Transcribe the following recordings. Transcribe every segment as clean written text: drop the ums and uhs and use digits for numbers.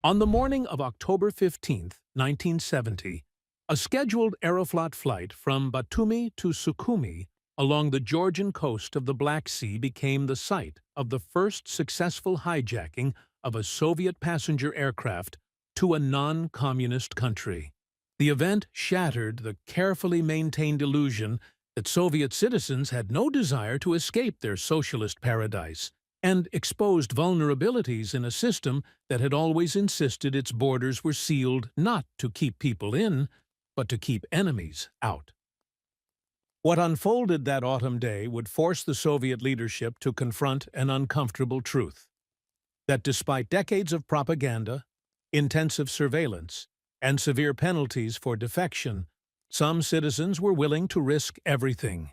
On the morning of October 15, 1970, a scheduled Aeroflot flight from Batumi to Sukhumi along the Georgian coast of the Black Sea became the site of the first successful hijacking of a Soviet passenger aircraft to a non-communist country. The event shattered the carefully maintained illusion that Soviet citizens had no desire to escape their socialist paradise, and exposed vulnerabilities in a system that had always insisted its borders were sealed not to keep people in, but to keep enemies out. What unfolded that autumn day would force the Soviet leadership to confront an uncomfortable truth: that despite decades of propaganda, intensive surveillance, and severe penalties for defection, some citizens were willing to risk everything,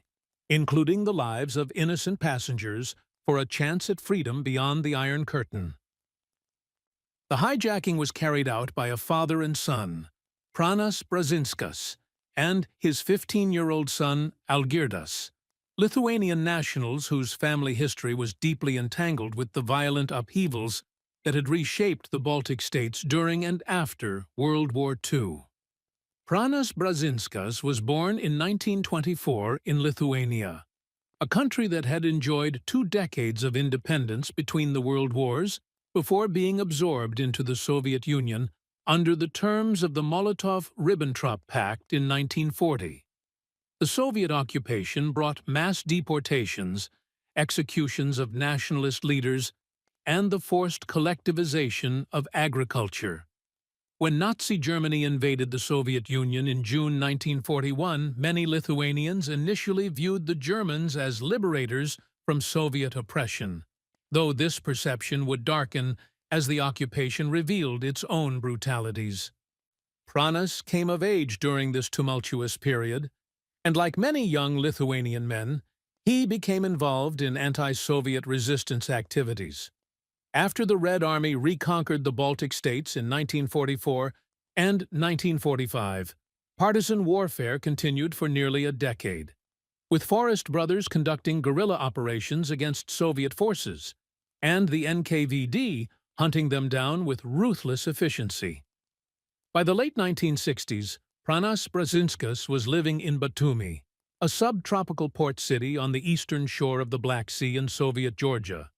including the lives of innocent passengers, for a chance at freedom beyond the Iron Curtain. The hijacking was carried out by a father and son, Pranas Brazinskas, and his 15-year-old son, Algirdas, Lithuanian nationals whose family history was deeply entangled with the violent upheavals that had reshaped the Baltic states during and after World War II. Pranas Brazinskas was born in 1924 in Lithuania, a country that had enjoyed 2 decades of independence between the world wars before being absorbed into the Soviet Union under the terms of the Molotov-Ribbentrop Pact in 1940. The Soviet occupation brought mass deportations, executions of nationalist leaders, and the forced collectivization of agriculture. When Nazi Germany invaded the Soviet Union in June 1941, many Lithuanians initially viewed the Germans as liberators from Soviet oppression, though this perception would darken as the occupation revealed its own brutalities. Pranas came of age during this tumultuous period, and like many young Lithuanian men, he became involved in anti-Soviet resistance activities. After the Red Army reconquered the Baltic states in 1944 and 1945, partisan warfare continued for nearly a decade, with Forest Brothers conducting guerrilla operations against Soviet forces, and the NKVD hunting them down with ruthless efficiency. By the late 1960s, Pranas Brazinskas was living in Batumi, a subtropical port city on the eastern shore of the Black Sea in Soviet Georgia,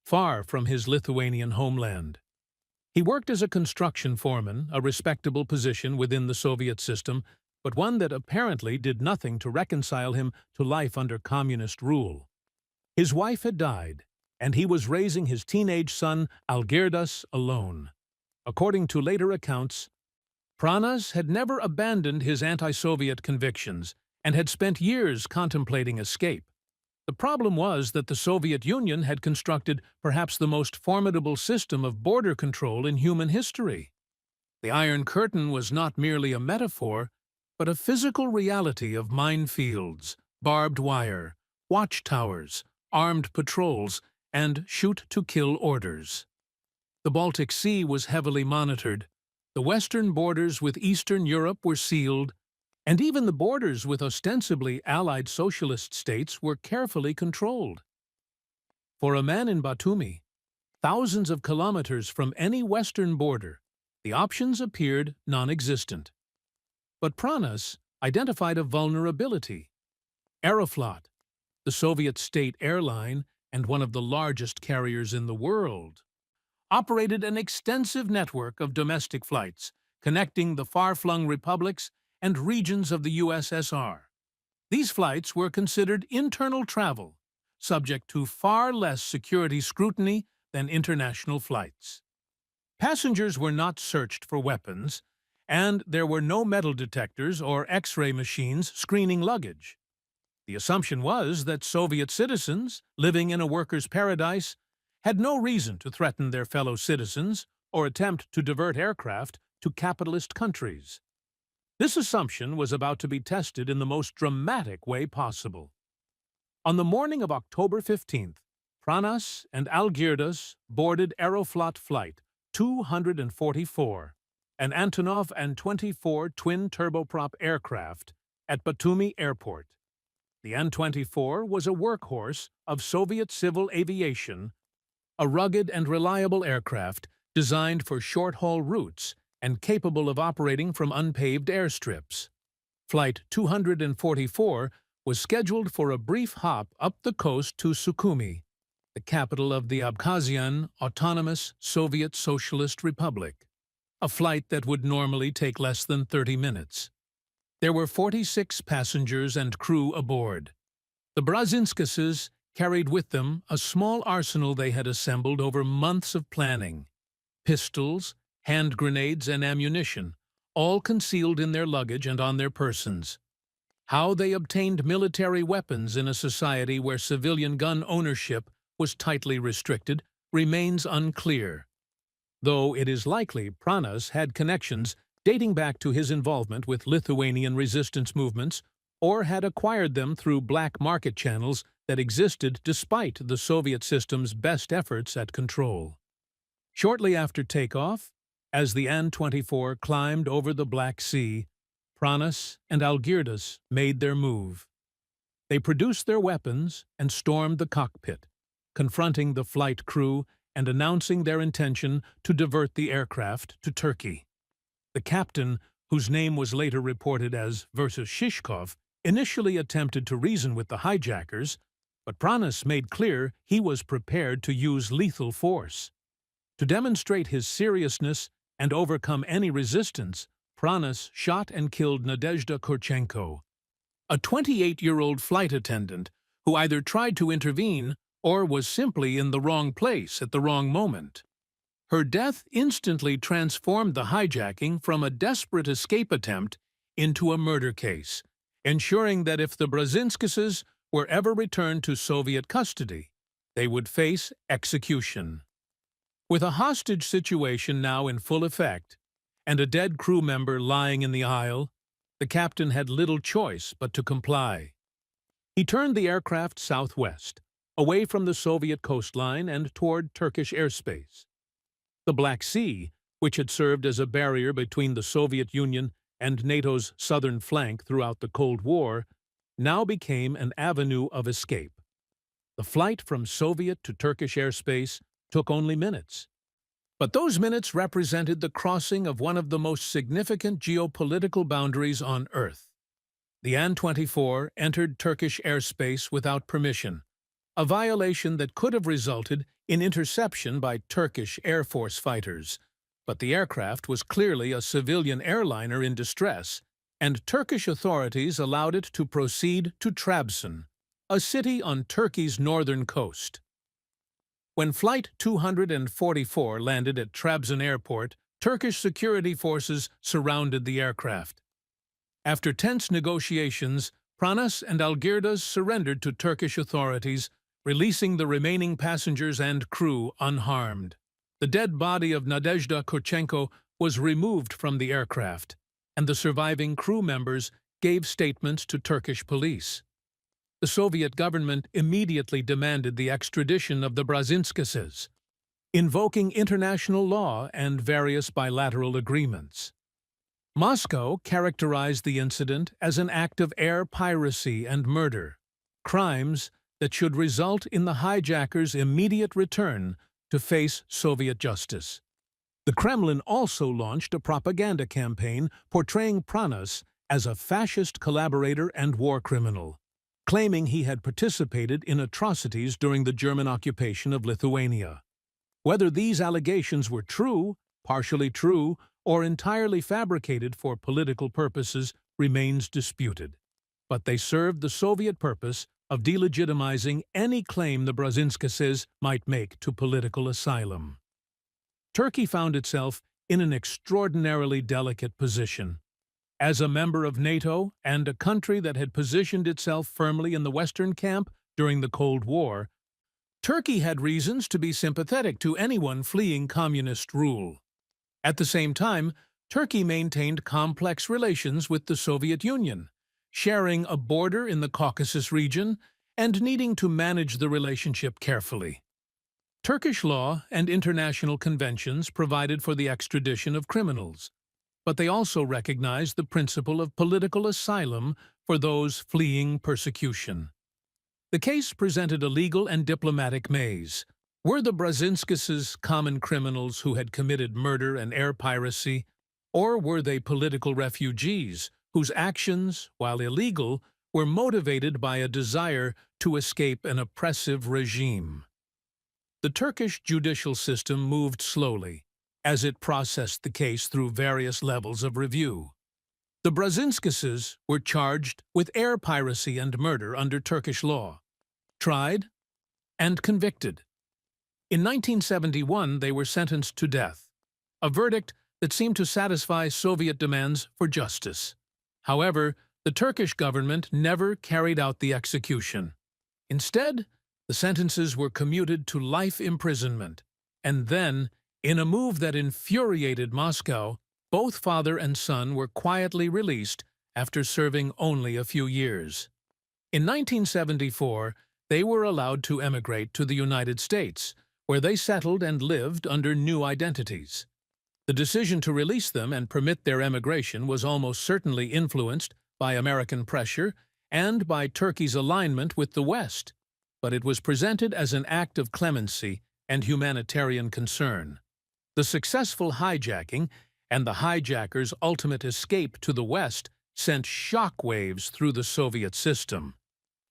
far from his Lithuanian homeland. He worked as a construction foreman, a respectable position within the Soviet system, but one that apparently did nothing to reconcile him to life under communist rule. His wife had died, and he was raising his teenage son, Algirdas, alone. According to later accounts, Pranas had never abandoned his anti-Soviet convictions and had spent years contemplating escape. The problem was that the Soviet Union had constructed perhaps the most formidable system of border control in human history. The Iron Curtain was not merely a metaphor, but a physical reality of minefields, barbed wire, watchtowers, armed patrols, and shoot-to-kill orders. The Baltic Sea was heavily monitored, the western borders with Eastern Europe were sealed, and even the borders with ostensibly allied socialist states were carefully controlled. For a man in Batumi, thousands of kilometers from any western border, the options appeared non-existent. But Pranas identified a vulnerability. Aeroflot, the Soviet state airline and one of the largest carriers in the world, operated an extensive network of domestic flights connecting the far-flung republics and regions of the USSR. These flights were considered internal travel, subject to far less security scrutiny than international flights. Passengers were not searched for weapons, and there were no metal detectors or X-ray machines screening luggage. The assumption was that Soviet citizens, living in a worker's paradise, had no reason to threaten their fellow citizens or attempt to divert aircraft to capitalist countries. This assumption was about to be tested in the most dramatic way possible. On the morning of October 15th, Pranas and Algirdas boarded Aeroflot Flight 244, an Antonov An-24 twin turboprop aircraft, at Batumi Airport. The An-24 was a workhorse of Soviet civil aviation, a rugged and reliable aircraft designed for short-haul routes and capable of operating from unpaved airstrips. Flight 244 was scheduled for a brief hop up the coast to Sukhumi, the capital of the Abkhazian Autonomous Soviet Socialist Republic, a flight that would normally take less than 30 minutes. There were 46 passengers and crew aboard. The Brzezinskises carried with them a small arsenal they had assembled over months of planning: pistols, hand grenades, and ammunition, all concealed in their luggage and on their persons. How they obtained military weapons in a society where civilian gun ownership was tightly restricted remains unclear, though it is likely Pranas had connections dating back to his involvement with Lithuanian resistance movements or had acquired them through black market channels that existed despite the Soviet system's best efforts at control. Shortly after takeoff, as the An-24 climbed over the Black Sea, Pranas and Algirdas made their move. They produced their weapons and stormed the cockpit, confronting the flight crew and announcing their intention to divert the aircraft to Turkey. The captain, whose name was later reported as Versus Shishkov, initially attempted to reason with the hijackers, but Pranas made clear he was prepared to use lethal force. To demonstrate his seriousness and overcome any resistance, Pranas shot and killed Nadezhda Kurchenko, a 28-year-old flight attendant who either tried to intervene or was simply in the wrong place at the wrong moment. Her death instantly transformed the hijacking from a desperate escape attempt into a murder case, ensuring that if the Brzezinskises were ever returned to Soviet custody, they would face execution. With a hostage situation now in full effect, and a dead crew member lying in the aisle, the captain had little choice but to comply. He turned the aircraft southwest, away from the Soviet coastline and toward Turkish airspace. The Black Sea, which had served as a barrier between the Soviet Union and NATO's southern flank throughout the Cold War, now became an avenue of escape. The flight from Soviet to Turkish airspace took only minutes. But those minutes represented the crossing of one of the most significant geopolitical boundaries on Earth. The An-24 entered Turkish airspace without permission, a violation that could have resulted in interception by Turkish Air Force fighters. But the aircraft was clearly a civilian airliner in distress, and Turkish authorities allowed it to proceed to Trabzon, a city on Turkey's northern coast. When Flight 244 landed at Trabzon Airport, Turkish security forces surrounded the aircraft. After tense negotiations, Pranas and Algirdas surrendered to Turkish authorities, releasing the remaining passengers and crew unharmed. The dead body of Nadezhda Kurchenko was removed from the aircraft, and the surviving crew members gave statements to Turkish police. The Soviet government immediately demanded the extradition of the Brzezinskises, invoking international law and various bilateral agreements. Moscow characterized the incident as an act of air piracy and murder, crimes that should result in the hijackers' immediate return to face Soviet justice. The Kremlin also launched a propaganda campaign portraying Pranas as a fascist collaborator and war criminal, claiming he had participated in atrocities during the German occupation of Lithuania. Whether these allegations were true, partially true, or entirely fabricated for political purposes remains disputed, but they served the Soviet purpose of delegitimizing any claim the Brzezinskises might make to political asylum. Turkey found itself in an extraordinarily delicate position. As a member of NATO and a country that had positioned itself firmly in the Western camp during the Cold War, Turkey had reasons to be sympathetic to anyone fleeing communist rule. At the same time, Turkey maintained complex relations with the Soviet Union, sharing a border in the Caucasus region and needing to manage the relationship carefully. Turkish law and international conventions provided for the extradition of criminals, but they also recognized the principle of political asylum for those fleeing persecution. The case presented a legal and diplomatic maze. Were the Brzezinskis common criminals who had committed murder and air piracy, or were they political refugees whose actions, while illegal, were motivated by a desire to escape an oppressive regime? The Turkish judicial system moved slowly as it processed the case through various levels of review. The Brzezinskises were charged with air piracy and murder under Turkish law, tried, and convicted. In 1971, they were sentenced to death, a verdict that seemed to satisfy Soviet demands for justice. However, the Turkish government never carried out the execution. Instead, the sentences were commuted to life imprisonment, and then, in a move that infuriated Moscow, both father and son were quietly released after serving only a few years. In 1974, they were allowed to emigrate to the United States, where they settled and lived under new identities. The decision to release them and permit their emigration was almost certainly influenced by American pressure and by Turkey's alignment with the West, but it was presented as an act of clemency and humanitarian concern. The successful hijacking and the hijackers' ultimate escape to the West sent shockwaves through the Soviet system.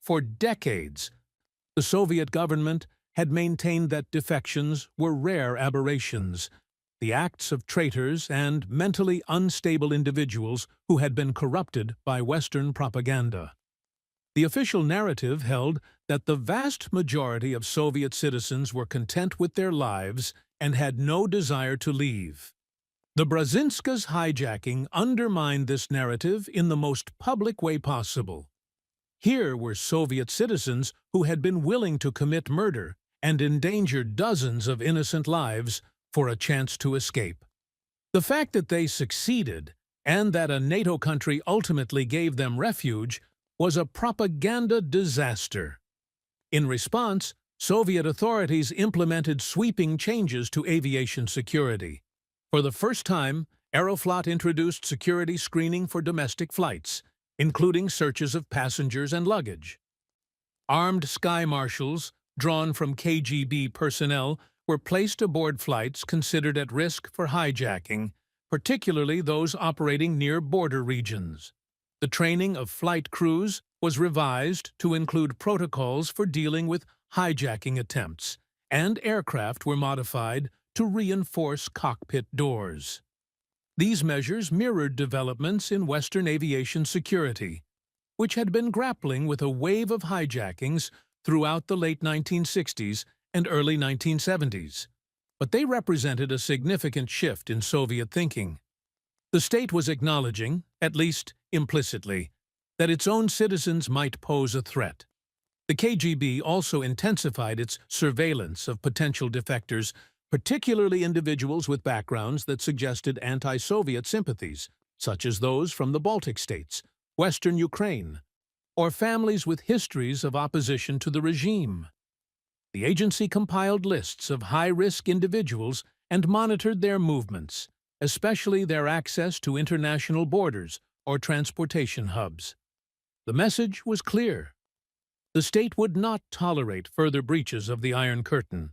For decades, the Soviet government had maintained that defections were rare aberrations, the acts of traitors and mentally unstable individuals who had been corrupted by Western propaganda. The official narrative held that the vast majority of Soviet citizens were content with their lives and had no desire to leave. The Brzezinskis' hijacking undermined this narrative in the most public way possible. Here were Soviet citizens who had been willing to commit murder and endanger dozens of innocent lives for a chance to escape. The fact that they succeeded and that a NATO country ultimately gave them refuge was a propaganda disaster. In response, Soviet authorities implemented sweeping changes to aviation security. For the first time, Aeroflot introduced security screening for domestic flights, including searches of passengers and luggage. Armed sky marshals, drawn from KGB personnel, were placed aboard flights considered at risk for hijacking, particularly those operating near border regions. The training of flight crews was revised to include protocols for dealing with hijacking attempts, and aircraft were modified to reinforce cockpit doors. These measures mirrored developments in Western aviation security, which had been grappling with a wave of hijackings throughout the late 1960s and early 1970s. But they represented a significant shift in Soviet thinking. The state was acknowledging, at least implicitly, that its own citizens might pose a threat. The KGB also intensified its surveillance of potential defectors, particularly individuals with backgrounds that suggested anti-Soviet sympathies, such as those from the Baltic states, Western Ukraine, or families with histories of opposition to the regime. The agency compiled lists of high-risk individuals and monitored their movements, especially their access to international borders or transportation hubs. The message was clear. The state would not tolerate further breaches of the Iron Curtain,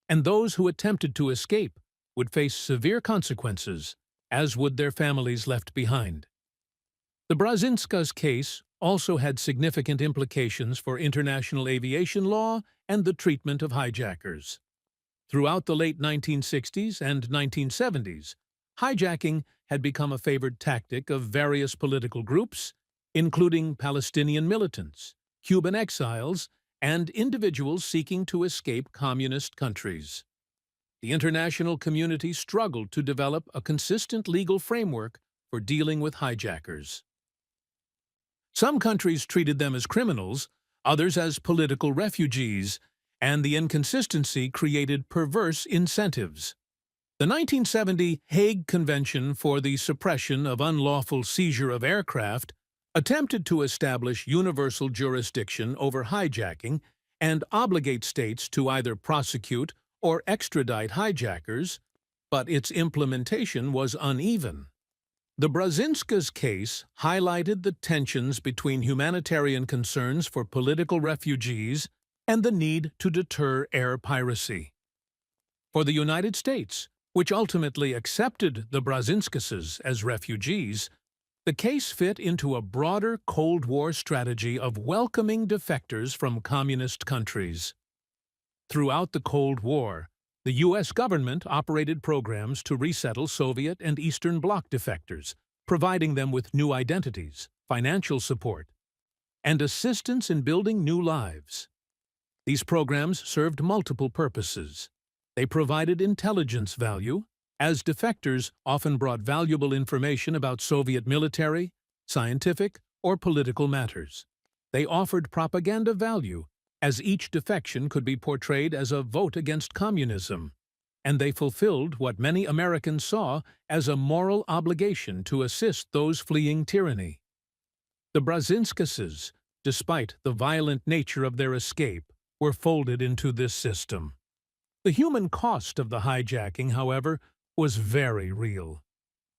and those who attempted to escape would face severe consequences, as would their families left behind. The Brzezinskis case also had significant implications for international aviation law and the treatment of hijackers. Throughout the late 1960s and 1970s, hijacking had become a favored tactic of various political groups, including Palestinian militants, Cuban exiles, and individuals seeking to escape communist countries. The international community struggled to develop a consistent legal framework for dealing with hijackers. Some countries treated them as criminals, others as political refugees, and the inconsistency created perverse incentives. The 1970 Hague Convention for the Suppression of Unlawful Seizure of Aircraft attempted to establish universal jurisdiction over hijacking and obligate states to either prosecute or extradite hijackers, but its implementation was uneven. The Brzezinskis case highlighted the tensions between humanitarian concerns for political refugees and the need to deter air piracy. For the United States, which ultimately accepted the Brzezinskis as refugees, the case fit into a broader Cold War strategy of welcoming defectors from communist countries. Throughout the Cold War, the U.S. government operated programs to resettle Soviet and Eastern Bloc defectors, providing them with new identities, financial support, and assistance in building new lives. These programs served multiple purposes. They provided intelligence value, as defectors often brought valuable information about Soviet military, scientific, or political matters. They offered propaganda value, as each defection could be portrayed as a vote against communism, and they fulfilled what many Americans saw as a moral obligation to assist those fleeing tyranny. The Brzezinskis, despite the violent nature of their escape, were folded into this system. The human cost of the hijacking, however, was very real.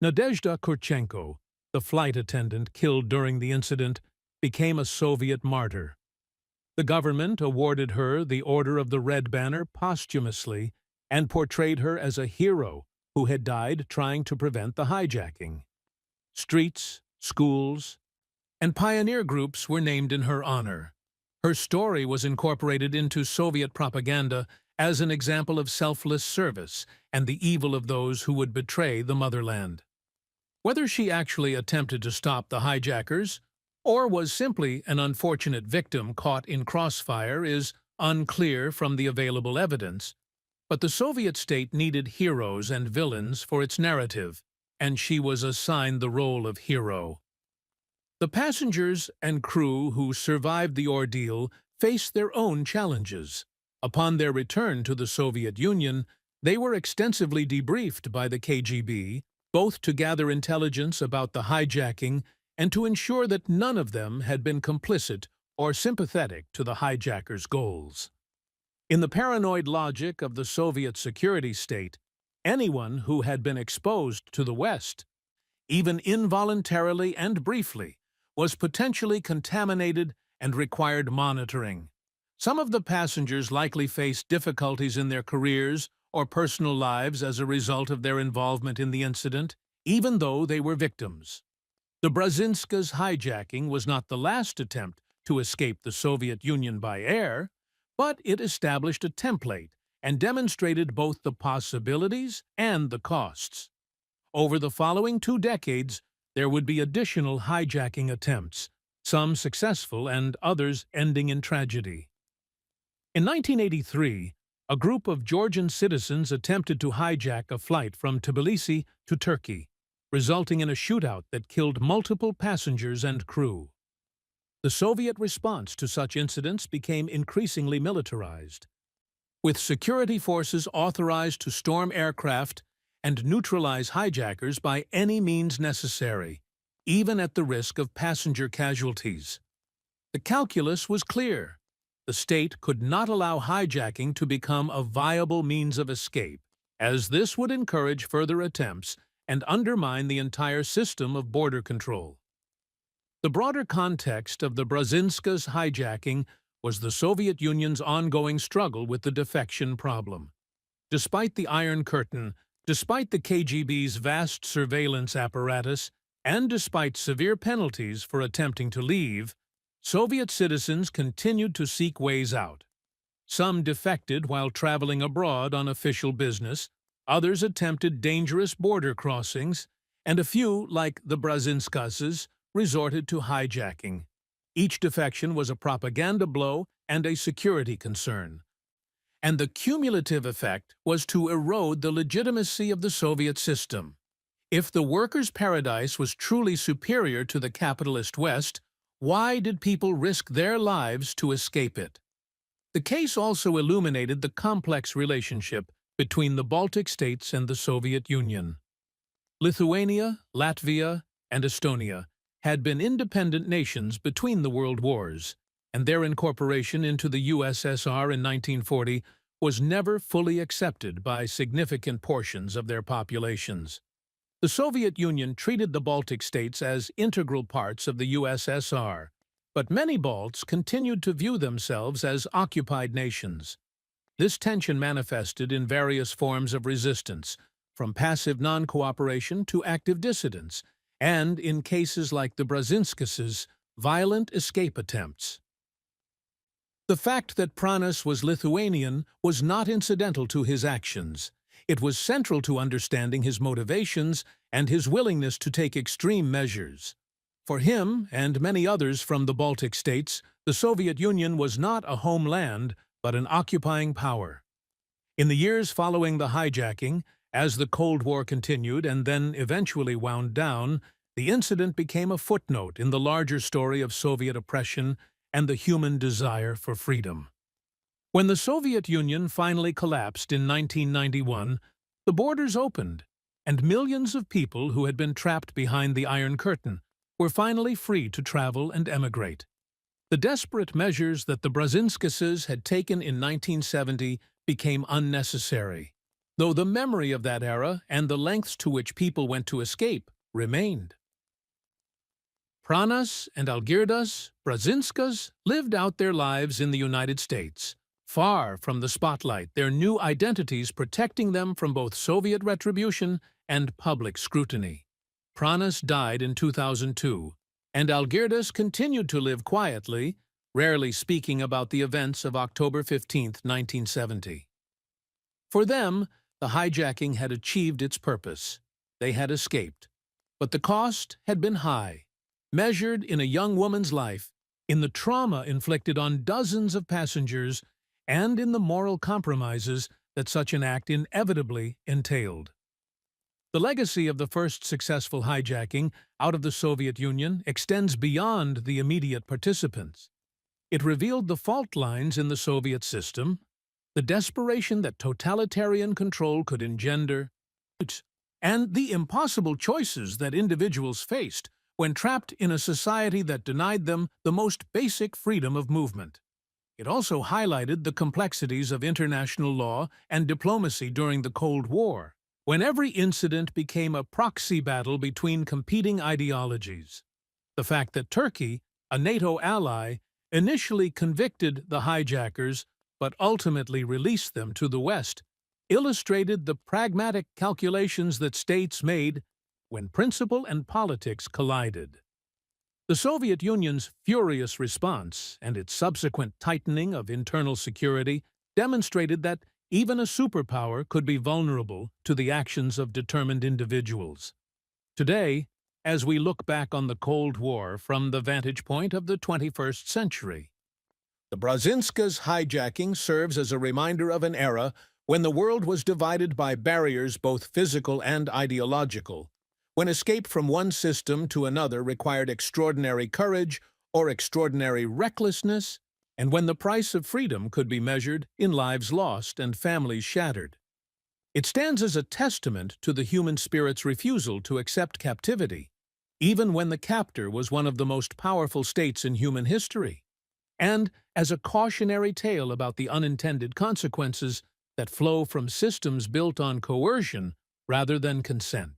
Nadezhda Kurchenko, the flight attendant killed during the incident, became a Soviet martyr. The government awarded her the Order of the Red Banner posthumously and portrayed her as a hero who had died trying to prevent the hijacking. Streets, schools, and pioneer groups were named in her honor. Her story was incorporated into Soviet propaganda as an example of selfless service and the evil of those who would betray the motherland. Whether she actually attempted to stop the hijackers or was simply an unfortunate victim caught in crossfire is unclear from the available evidence, but the Soviet state needed heroes and villains for its narrative, and she was assigned the role of hero. The passengers and crew who survived the ordeal faced their own challenges. Upon their return to the Soviet Union, they were extensively debriefed by the KGB, both to gather intelligence about the hijacking and to ensure that none of them had been complicit or sympathetic to the hijackers' goals. In the paranoid logic of the Soviet security state, anyone who had been exposed to the West, even involuntarily and briefly, was potentially contaminated and required monitoring. Some of the passengers likely faced difficulties in their careers or personal lives as a result of their involvement in the incident, even though they were victims. The Brzezinskis' hijacking was not the last attempt to escape the Soviet Union by air, but it established a template and demonstrated both the possibilities and the costs. Over the following 2 decades, there would be additional hijacking attempts, some successful and others ending in tragedy. In 1983, a group of Georgian citizens attempted to hijack a flight from Tbilisi to Turkey, resulting in a shootout that killed multiple passengers and crew. The Soviet response to such incidents became increasingly militarized, with security forces authorized to storm aircraft and neutralize hijackers by any means necessary, even at the risk of passenger casualties. The calculus was clear. The state could not allow hijacking to become a viable means of escape, as this would encourage further attempts and undermine the entire system of border control. The broader context of the Brzezinskis' hijacking was the Soviet Union's ongoing struggle with the defection problem. Despite the Iron Curtain, despite the KGB's vast surveillance apparatus, and despite severe penalties for attempting to leave, Soviet citizens continued to seek ways out. Some defected while traveling abroad on official business, others attempted dangerous border crossings, and a few, like the Brzezinskis', resorted to hijacking. Each defection was a propaganda blow and a security concern. And the cumulative effect was to erode the legitimacy of the Soviet system. If the workers' paradise was truly superior to the capitalist West, why did people risk their lives to escape it? The case also illuminated the complex relationship between the Baltic states and the Soviet Union. Lithuania, Latvia, and Estonia had been independent nations between the world wars, and their incorporation into the USSR in 1940 was never fully accepted by significant portions of their populations. The Soviet Union treated the Baltic states as integral parts of the USSR, but many Balts continued to view themselves as occupied nations. This tension manifested in various forms of resistance, from passive non-cooperation to active dissidence, and, in cases like the Brzezinskis, violent escape attempts. The fact that Pranas was Lithuanian was not incidental to his actions. It was central to understanding his motivations and his willingness to take extreme measures. For him, and many others from the Baltic states, the Soviet Union was not a homeland, but an occupying power. In the years following the hijacking, as the Cold War continued and then eventually wound down, the incident became a footnote in the larger story of Soviet oppression and the human desire for freedom. When the Soviet Union finally collapsed in 1991, the borders opened, and millions of people who had been trapped behind the Iron Curtain were finally free to travel and emigrate. The desperate measures that the Brzezinskis had taken in 1970 became unnecessary, though the memory of that era and the lengths to which people went to escape remained. Pranas and Algirdas Brzezinskas lived out their lives in the United States, far from the spotlight, their new identities protecting them from both Soviet retribution and public scrutiny. Pranas died in 2002, and Algirdas continued to live quietly, rarely speaking about the events of October 15, 1970. For them, the hijacking had achieved its purpose. They had escaped. But the cost had been high, measured in a young woman's life, in the trauma inflicted on dozens of passengers, and in the moral compromises that such an act inevitably entailed. The legacy of the first successful hijacking out of the Soviet Union extends beyond the immediate participants. It revealed the fault lines in the Soviet system, the desperation that totalitarian control could engender, and the impossible choices that individuals faced when trapped in a society that denied them the most basic freedom of movement. It also highlighted the complexities of international law and diplomacy during the Cold War, when every incident became a proxy battle between competing ideologies. The fact that Turkey, a NATO ally, initially convicted the hijackers but ultimately released them to the West illustrated the pragmatic calculations that states made when principle and politics collided. The Soviet Union's furious response and its subsequent tightening of internal security demonstrated that even a superpower could be vulnerable to the actions of determined individuals. Today, as we look back on the Cold War from the vantage point of the 21st century, the Brzezinskis hijacking serves as a reminder of an era when the world was divided by barriers both physical and ideological, when escape from one system to another required extraordinary courage or extraordinary recklessness, and when the price of freedom could be measured in lives lost and families shattered. It stands as a testament to the human spirit's refusal to accept captivity, even when the captor was one of the most powerful states in human history, and as a cautionary tale about the unintended consequences that flow from systems built on coercion rather than consent.